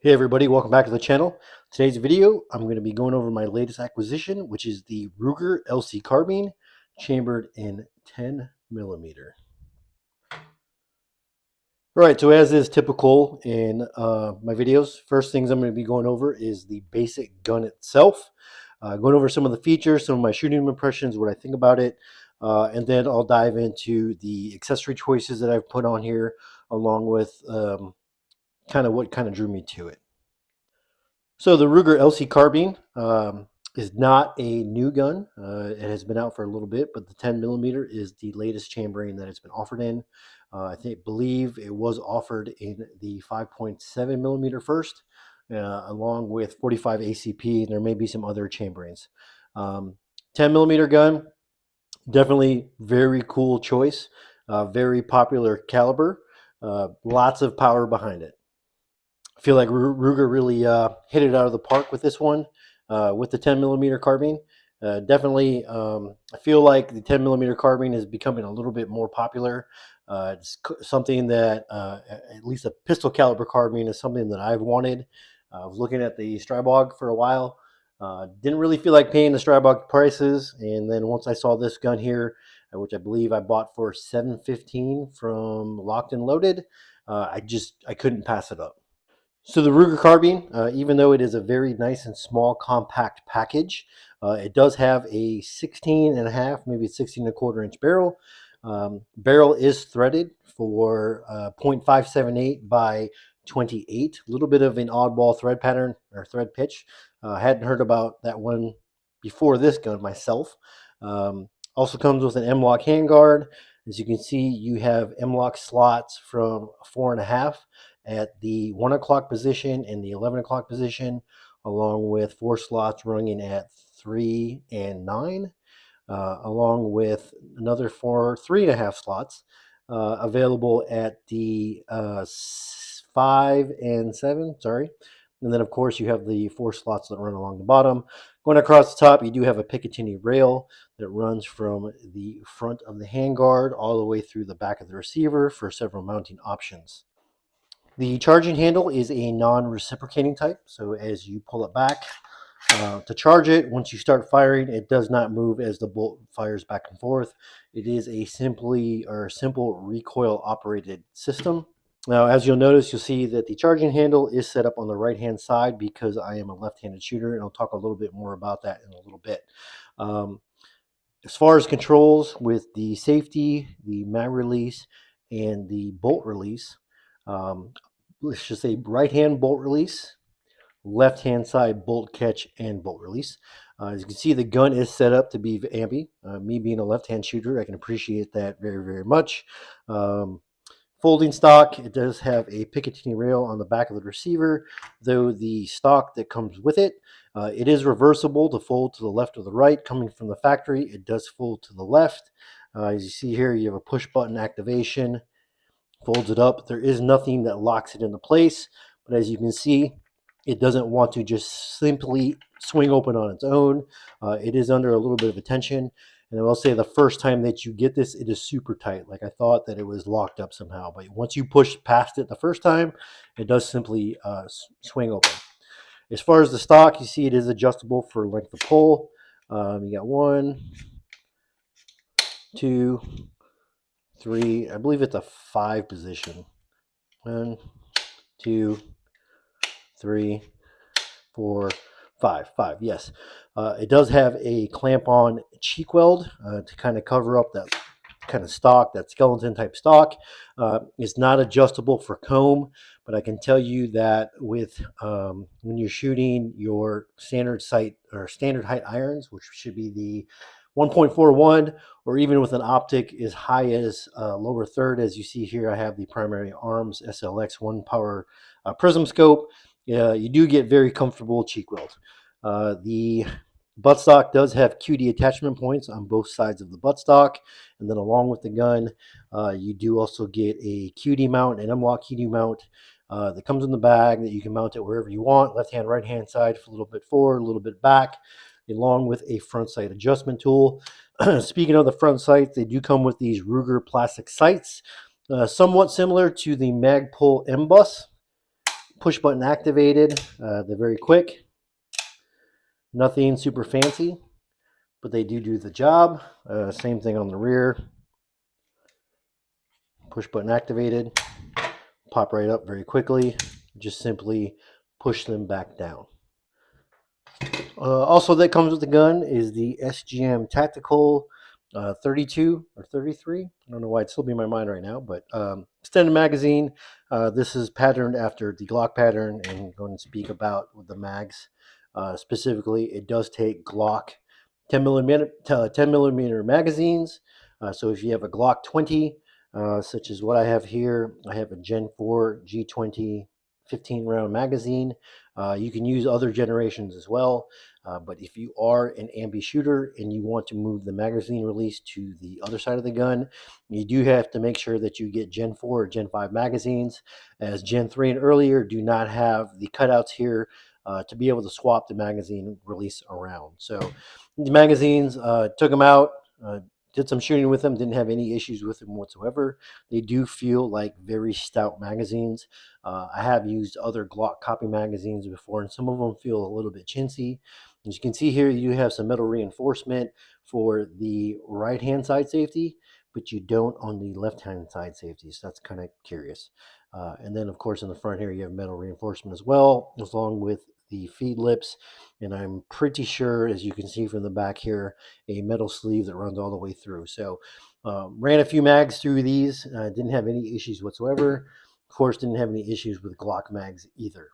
Hey everybody, welcome back to the channel. Today's video, I'm going to be going over my latest acquisition, which is the Ruger LC Carbine, chambered in 10 millimeter. All right, so as is typical in my videos, first things I'm going to be going over is the basic gun itself, going over some of the features, some of my shooting impressions, what I think about it, and then I'll dive into the accessory choices that I've put on here, along with kind of what kind of drew me to it. So the Ruger LC Carbine is not a new gun. It has been out for a little bit, but the 10 millimeter is the latest chambering that it's been offered in. Believe it was offered in the 5.7 millimeter first, along with 45 ACP, and there may be some other chamberings. 10 millimeter gun, definitely very cool choice, very popular caliber, lots of power behind it. I feel like Ruger really hit it out of the park with this one, with the 10 millimeter carbine. Definitely, I feel like the 10 millimeter carbine is becoming a little bit more popular. It's something that, at least a pistol caliber carbine, is something that I've wanted. I was looking at the Strybog for a while. Didn't really feel like paying the Strybog prices, and then once I saw this gun here, which I believe I bought for $715 from Locked and Loaded, I couldn't pass it up. So the Ruger carbine, even though it is a very nice and small compact package, it does have a 16 and a half, maybe 16 and a quarter inch barrel. Barrel is threaded for 0.578 by 28. A little bit of an oddball thread pattern or thread pitch. Hadn't heard about that one before this gun myself. Also comes with an M-LOK handguard. As you can see, you have M-LOK slots from 4.5 at the 1 o'clock position and the 11 o'clock position, along with 4 slots running at 3 and 9, along with another 3.5 slots available at the 5 and 7, sorry. And then, of course, you have the 4 slots that run along the bottom. Going across the top, you do have a Picatinny rail that runs from the front of the handguard all the way through the back of the receiver for several mounting options. The charging handle is a non-reciprocating type, so as you pull it back to charge it, once you start firing, it does not move as the bolt fires back and forth. It is a simple recoil operated system. Now, as you'll notice, you'll see that the charging handle is set up on the right-hand side because I am a left-handed shooter, and I'll talk a little bit more about that in a little bit. As far as controls with the safety, the mag release, and the bolt release, let's just say right-hand bolt release, left-hand side bolt catch, and bolt release. As you can see, the gun is set up to be ambi. Me being a left-hand shooter, I can appreciate that very, very much. Folding stock, it does have a Picatinny rail on the back of the receiver, though the stock that comes with it, it is reversible to fold to the left or the right. Coming from the factory, it does fold to the left. As you see here, you have a push button activation, folds it up. There is nothing that locks it into place, but as you can see, it doesn't want to just simply swing open on its own. It is under a little bit of a tension. And I will say the first time that you get this, it is super tight. Like I thought that it was locked up somehow. But once you push past it the first time, it does simply swing open. As far as the stock, you see it is adjustable for length of pull. You got 1, 2, 3. I believe it's a 5 position. 1, 2, 3, 4, 5. Yes. It does have a clamp-on cheek weld to kind of cover up that kind of stock, that skeleton type stock. It's not adjustable for comb, but I can tell you that with when you're shooting your standard sight or standard height irons, which should be the 1.41, or even with an optic as high as lower third, as you see here, I have the Primary Arms SLX 1 power prism scope. You do get very comfortable cheek weld. The buttstock does have QD attachment points on both sides of the buttstock, and then along with the gun, you do also get a QD mount, an M-LOK QD mount that comes in the bag that you can mount it wherever you want, left hand, right hand side, a little bit forward, a little bit back, along with a front sight adjustment tool. Speaking of the front sights, they do come with these Ruger plastic sights, somewhat similar to the Magpul M-Bus. push button activated. They're very quick. Nothing super fancy, but they do the job. Same thing on the rear. Push button activated. Pop right up very quickly. Just simply push them back down. Also, that comes with the gun is the SGM Tactical 32 or 33. I don't know why it's slipping my mind right now, but extended magazine. This is patterned after the Glock pattern, and I'm going to speak about the mags. Specifically, it does take Glock 10 millimeter magazines. So if you have a Glock 20, such as what I have here, I have a Gen 4 G20 15 round magazine. You can use other generations as well. But if you are an ambi shooter and you want to move the magazine release to the other side of the gun, you do have to make sure that you get Gen 4 or Gen 5 magazines, as Gen 3 and earlier do not have the cutouts here to be able to swap the magazine release around. So the magazines, took them out, did some shooting with them, didn't have any issues with them whatsoever. They do feel like very stout magazines. I have used other Glock copy magazines before, and some of them feel a little bit chintzy. As you can see here, you have some metal reinforcement for the right-hand side safety, but you don't on the left-hand side safety, so that's kind of curious. And then, of course, in the front here, you have metal reinforcement as well, along with the feed lips, and I'm pretty sure, as you can see from the back here, a metal sleeve that runs all the way through. So ran a few mags through these, didn't have any issues whatsoever. Of course, didn't have any issues with Glock mags either.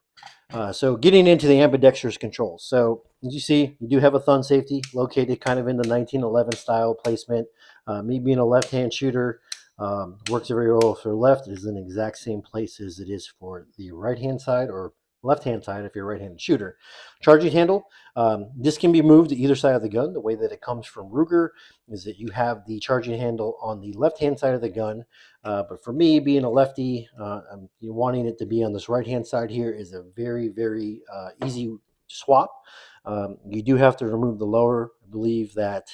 So getting into the ambidextrous controls. So as you see, you do have a thumb safety located kind of in the 1911 style placement. Me being a left-hand shooter, works very well for left. It is in the exact same place as it is for the right-hand side, or left-hand side if you're a right-handed shooter. Charging handle. This can be moved to either side of the gun. The way that it comes from Ruger is that you have the charging handle on the left-hand side of the gun. But for me, being a lefty, wanting it to be on this right-hand side here is a very, very easy swap. You do have to remove the lower. I believe that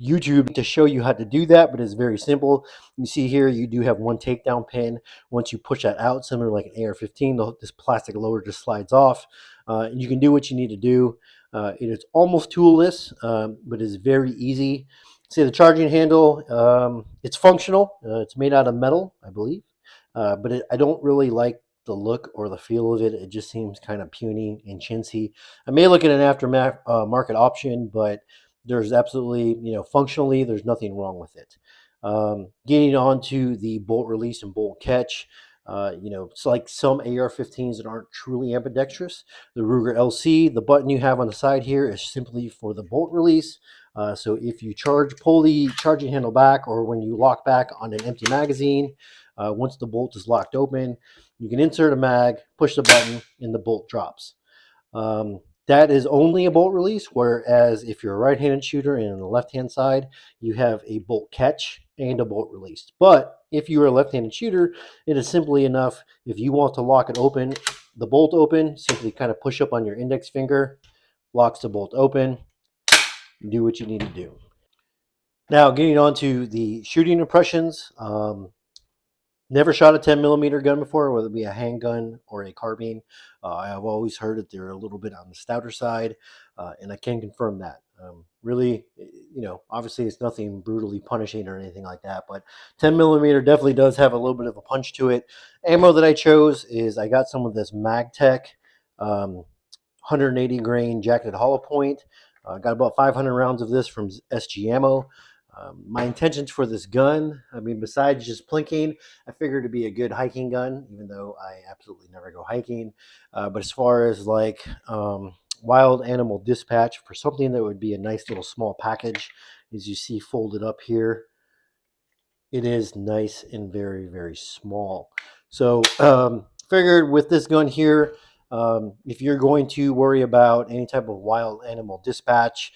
YouTube to show you how to do that, but it's very simple. You see here, you do have one takedown pin. Once you push that out, similar like an AR-15, this plastic lower just slides off. You can do what you need to do. It is almost toolless, but it's very easy. See the charging handle, it's functional. It's made out of metal, I believe, but I don't really like the look or the feel of it. It just seems kind of puny and chintzy. I may look at an aftermarket option, but there's absolutely, functionally, there's nothing wrong with it. Getting on to the bolt release and bolt catch, it's like some AR-15s that aren't truly ambidextrous. The Ruger LC, the button you have on the side here is simply for the bolt release. So if you pull the charging handle back, or when you lock back on an empty magazine, once the bolt is locked open, you can insert a mag, push the button, and the bolt drops. That is only a bolt release, whereas if you're a right-handed shooter and on the left-hand side, you have a bolt catch and a bolt release. But if you're a left-handed shooter, it is simply enough, if you want to lock it open, the bolt open, simply kind of push up on your index finger, locks the bolt open, do what you need to do. Now, getting on to the shooting impressions. Never shot a 10 millimeter gun before, whether it be a handgun or a carbine. I have always heard that they're a little bit on the stouter side, and I can confirm that. Really, obviously it's nothing brutally punishing or anything like that, but 10 millimeter definitely does have a little bit of a punch to it. Ammo that I chose is I got some of this MagTech 180 grain jacketed hollow point. Got about 500 rounds of this from SG Ammo. My intentions for this gun, besides just plinking, I figured it'd be a good hiking gun, even though I absolutely never go hiking. But as far as like wild animal dispatch, for something that would be a nice little small package, as you see folded up here, it is nice and very, very small. So figured with this gun here, if you're going to worry about any type of wild animal dispatch,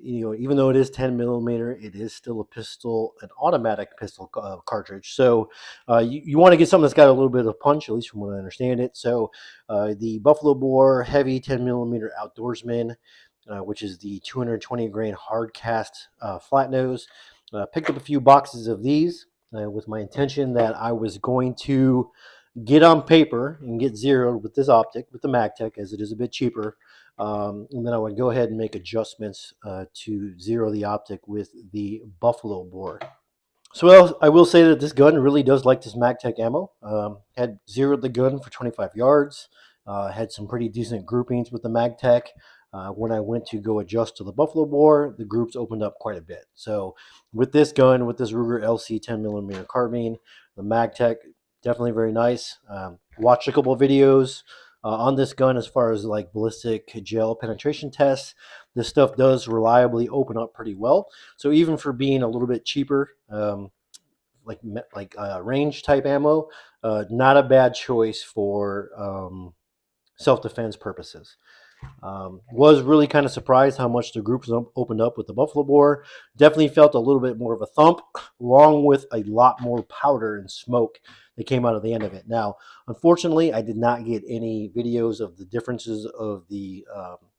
even though it is 10 millimeter, it is still a pistol, an automatic pistol cartridge. So you want to get something that's got a little bit of punch, at least from what I understand it. So the Buffalo Bore Heavy 10 millimeter Outdoorsman, which is the 220 grain hard cast flat nose. Picked up a few boxes of these with my intention that I was going to get on paper and get zeroed with this optic, with the MagTech, as it is a bit cheaper. And then I would go ahead and make adjustments to zero the optic with the Buffalo bore. So I will say that this gun really does like this MagTech ammo. Had zeroed the gun for 25 yards. Had some pretty decent groupings with the MagTech. When I went to go adjust to the Buffalo bore, the groups opened up quite a bit. So with this gun, with this Ruger LC 10mm carbine, the MagTech definitely very nice. Watched a couple of videos on this gun as far as like ballistic gel penetration tests. This stuff does reliably open up pretty well. So even for being a little bit cheaper, like range type ammo, not a bad choice for self-defense purposes. Was really kind of surprised how much the groups opened up with the Buffalo bore. Definitely felt a little bit more of a thump, along with a lot more powder and smoke that came out of the end of it. Now, unfortunately, I did not get any videos of the differences of the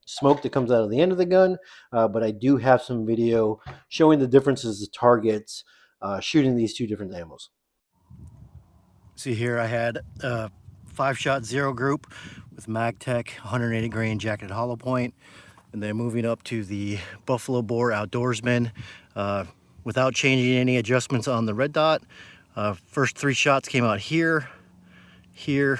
smoke that comes out of the end of the gun, but I do have some video showing the differences of targets shooting these two different ammos. See here, I had a 5-shot zero group with MagTech 180 grain jacketed hollow point, and then moving up to the Buffalo bore outdoorsman without changing any adjustments on the red dot. First 3 shots came out here, here,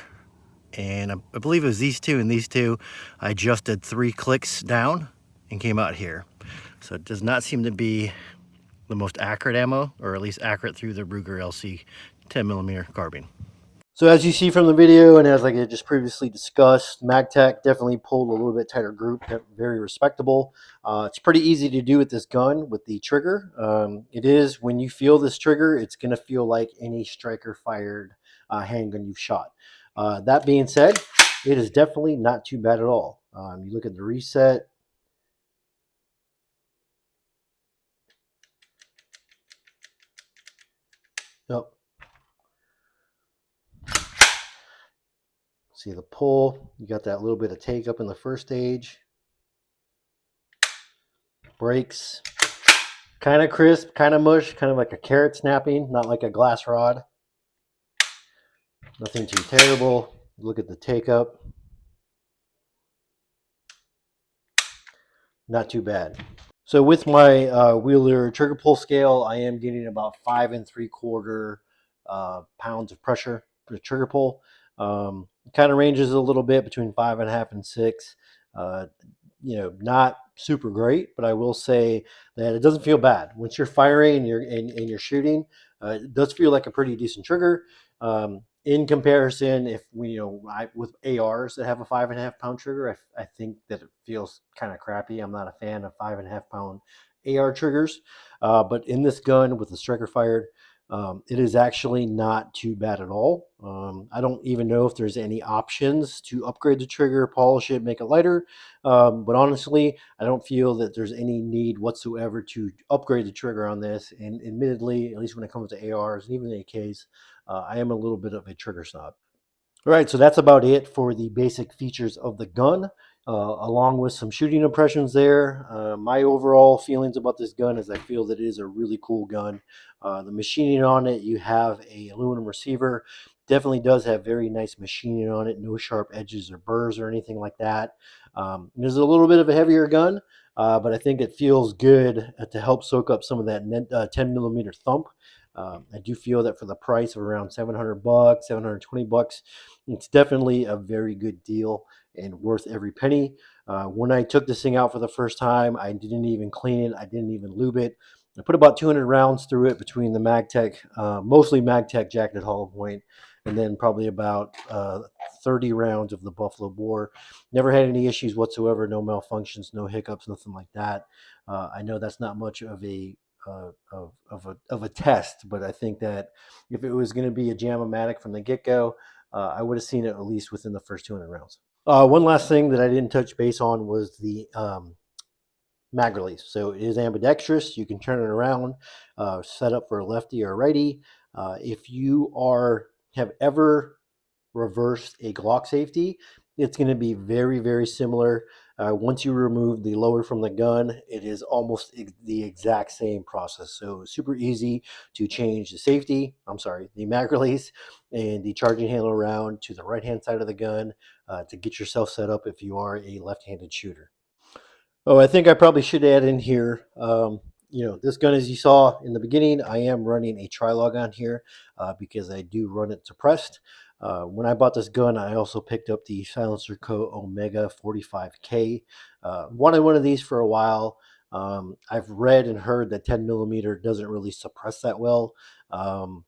and I believe it was these two and these two. I adjusted 3 clicks down and came out here. So it does not seem to be the most accurate ammo, or at least accurate through the Ruger LC 10mm carbine. So as you see from the video, and as I just previously discussed, MagTech definitely pulled a little bit tighter group, very respectable. It's pretty easy to do with this gun, with the trigger. It is, when you feel this trigger, it's going to feel like any striker fired handgun you've shot. That being said, it is definitely not too bad at all. You look at the reset. Oh. See the pull, you got that little bit of take up in the first stage. Brakes, kind of crisp, kind of mush, kind of like a carrot snapping, not like a glass rod. Nothing too terrible. Look at the take up. Not too bad. So with my Wheeler trigger pull scale, I am getting about 5 3/4 pounds of pressure for the trigger pull. Kind of ranges a little bit between 5.5 and 6. Not super great, but I will say that it doesn't feel bad once you're firing and you're shooting. It does feel like a pretty decent trigger. In comparison, if with ARs that have a 5.5 pound trigger, I think that it feels kind of crappy. I'm not a fan of 5.5 pound AR triggers, but in this gun with the striker fired, it is actually not too bad at all. I don't even know if there's any options to upgrade the trigger, polish it, make it lighter. But honestly, I don't feel that there's any need whatsoever to upgrade the trigger on this. And admittedly, at least when it comes to ARs and even AKs, I am a little bit of a trigger snob. All right, so that's about it for the basic features of the gun, along with some shooting impressions there. My overall feelings about this gun is I feel that it is a really cool gun. The machining on it, you have a aluminum receiver, definitely does have very nice machining on it, no sharp edges or burrs or anything like that. There's a little bit of a heavier gun, but I think it feels good to help soak up some of that 10mm thump. I do feel that for the price of around $700, $720, it's definitely a very good deal and worth every penny. When I took this thing out for the first time, I didn't even clean it. I didn't even lube it. I put about 200 rounds through it between the MagTech, mostly MagTech jacketed hollow point, and then probably about 30 rounds of the Buffalo bore. Never had any issues whatsoever, no malfunctions, no hiccups, nothing like that. I know that's not much of a of a test, but I think that if it was going to be a jam-o-matic from the get-go, I would have seen it at least within the first 200 rounds. One last thing that I didn't touch base on was the mag release. So it is ambidextrous. You can turn it around, set up for a lefty or a righty. If you have ever reversed a Glock safety, it's going to be very, very similar Once you remove the lower from the gun, it is almost the exact same process. So super easy to change the mag release and the charging handle around to the right hand side of the gun to get yourself set up if you are a left-handed shooter. Oh, I think I probably should add in here. This gun, as you saw in the beginning, I am running a tri-log on here because I do run it suppressed. When I bought this gun, I also picked up the Silencer Co. Omega 45K. Wanted one of these for a while. I've read and heard that 10 millimeter doesn't really suppress that well. Um,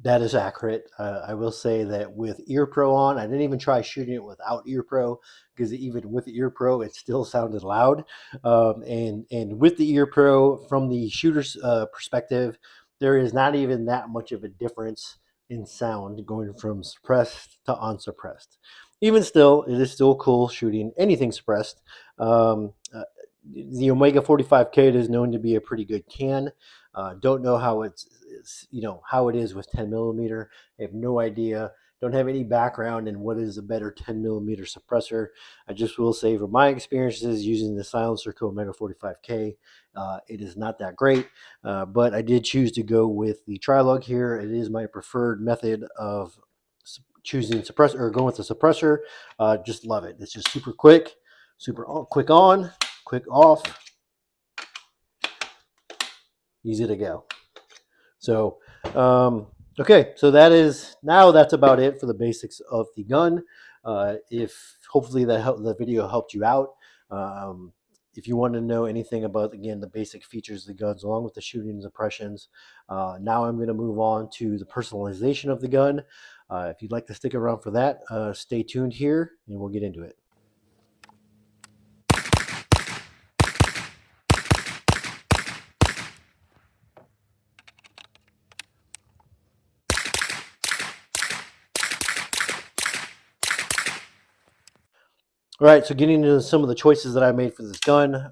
that is accurate. I will say that with Ear Pro on, I didn't even try shooting it without Ear Pro because even with the Ear Pro, it still sounded loud. And with the Ear Pro, from the shooter's perspective, there is not even that much of a difference in sound going from suppressed to unsuppressed. Even still, it is still cool shooting anything suppressed. Um, uh, the Omega 45K is known to be a pretty good can. Don't know how how it is with 10 millimeter. I have no idea. Don't have any background in what is a better 10 millimeter suppressor. I just will say from my experiences using the Silencer Co. Omega 45K, it is not that great. But I did choose to go with the Trilog here. It is my preferred method of choosing suppressor or going with the suppressor. Just love it. It's just super quick, quick on, quick off, easy to go. So, okay, so that's about it for the basics of the gun. If hopefully the video helped you out. Um, if you want to know anything about, again, the basic features of the guns along with the shooting and suppressions, now I'm going to move on to the personalization of the gun. If you'd like to stick around for that, stay tuned here and we'll get into it. All right, so getting into some of the choices that I made for this gun,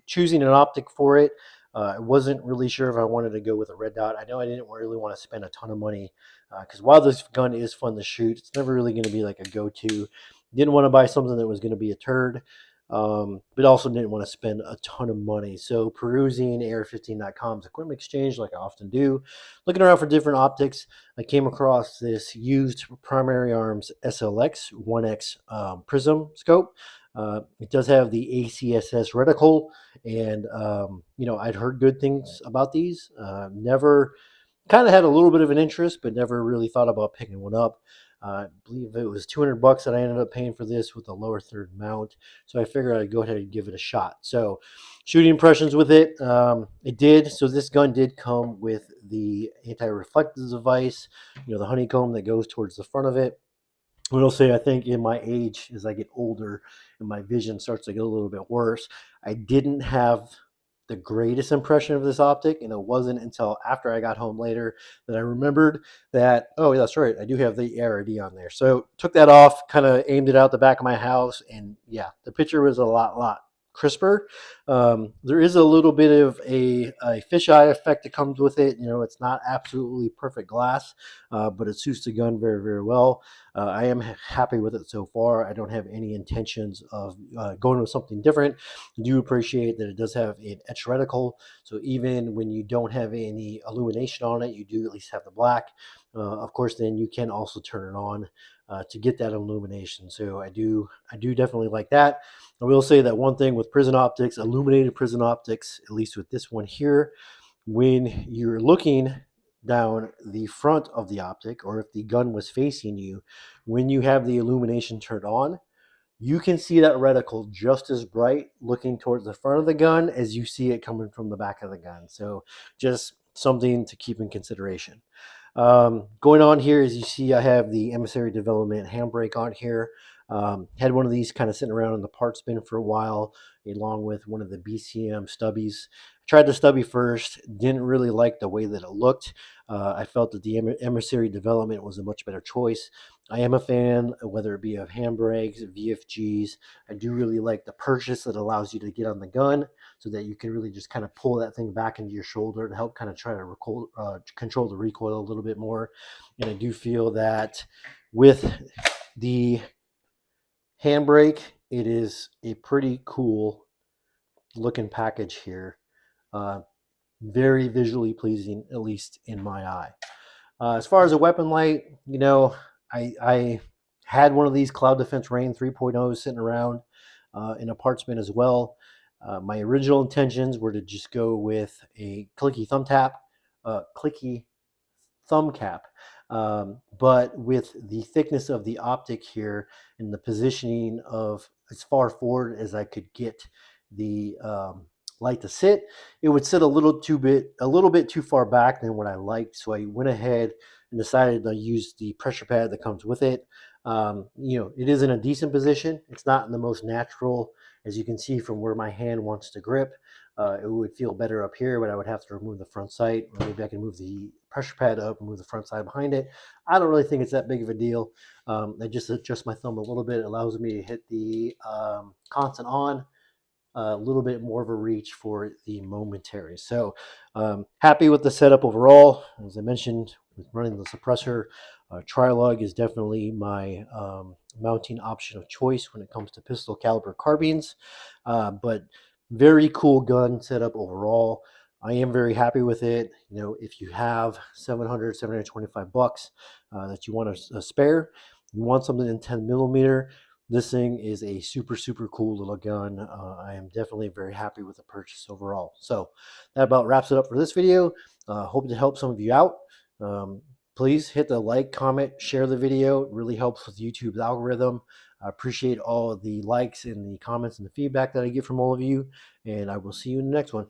choosing an optic for it, I wasn't really sure if I wanted to go with a red dot. I know I didn't really want to spend a ton of money because while this gun is fun to shoot, it's never really going to be like a go-to. Didn't want to buy something that was going to be a turd, but also didn't want to spend a ton of money. So perusing AR15.com's equipment exchange, like I often do, looking around for different optics, I came across this used Primary Arms SLX 1X prism scope. It does have the ACSS reticle, and I'd heard good things about these. Never kind of had a little bit of an interest, but never really thought about picking one up. I believe it was $200 that I ended up paying for this with a lower third mount. So I figured I'd go ahead and give it a shot. So shooting impressions with it, it did. So this gun did come with the anti-reflective device, the honeycomb that goes towards the front of it. I will say, I think in my age, as I get older and my vision starts to get a little bit worse, I didn't have the greatest impression of this optic, and it wasn't until after I got home later that I remembered that, oh, yeah, that's right, I do have the ARD on there. So took that off, kind of aimed it out the back of my house, and yeah, the picture was a lot crisper. There is a little bit of a fisheye effect that comes with it. It's not absolutely perfect glass, but it suits the gun very, very well. I am happy with it so far. I don't have any intentions of going with something different. I do appreciate that it does have an etch reticle, so even when you don't have any illumination on it, you do at least have the black. Of course, then you can also turn it on to get that illumination. So I do definitely like that. I will say that one thing with prison optics, illuminated prison optics, at least with this one here, when you're looking down the front of the optic, or if the gun was facing you, when you have the illumination turned on, you can see that reticle just as bright looking towards the front of the gun as you see it coming from the back of the gun. So just something to keep in consideration. Going on here, as you see, I have the Emissary Development handbrake on here. Had one of these kind of sitting around in the parts bin for a while, along with one of the BCM stubbies. Tried the stubby first, didn't really like the way that it looked. I felt that the Emissary Development was a much better choice. I am a fan, whether it be of handbrakes, VFGs. I do really like the purchase that allows you to get on the gun so that you can really just kind of pull that thing back into your shoulder to help kind of try to control the recoil a little bit more. And I do feel that with the handbrake it is a pretty cool looking package here. Uh, very visually pleasing, at least in my eye. As far as a weapon light, I had one of these Cloud Defense Rain 3.0 sitting around in a parts bin as well. My original intentions were to just go with a clicky thumb cap. But with the thickness of the optic here and the positioning of as far forward as I could get the light to sit, it would sit a little bit too far back than what I liked. So I went ahead and decided to use the pressure pad that comes with it. It is in a decent position. It's not in the most natural, as you can see from where my hand wants to grip. It would feel better up here, but I would have to remove the front sight. Or maybe I can move the pressure pad up and move the front side behind it. I don't really think it's that big of a deal. I just adjust my thumb a little bit. It allows me to hit the constant on, a little bit more of a reach for the momentary. So happy with the setup overall. As I mentioned, with running the suppressor, Trilog is definitely my mounting option of choice when it comes to pistol caliber carbines. But very cool gun setup overall. I am very happy with it. If you have 725 bucks that you want to spare, you want something in 10 millimeter, this thing is a super, super cool little gun. I am definitely very happy with the purchase overall. So that about wraps it up for this video. Hope to help some of you out. Um, Please hit the like, comment, share the video. It really helps with YouTube's algorithm. I appreciate all of the likes and the comments and the feedback that I get from all of you. And I will see you in the next one.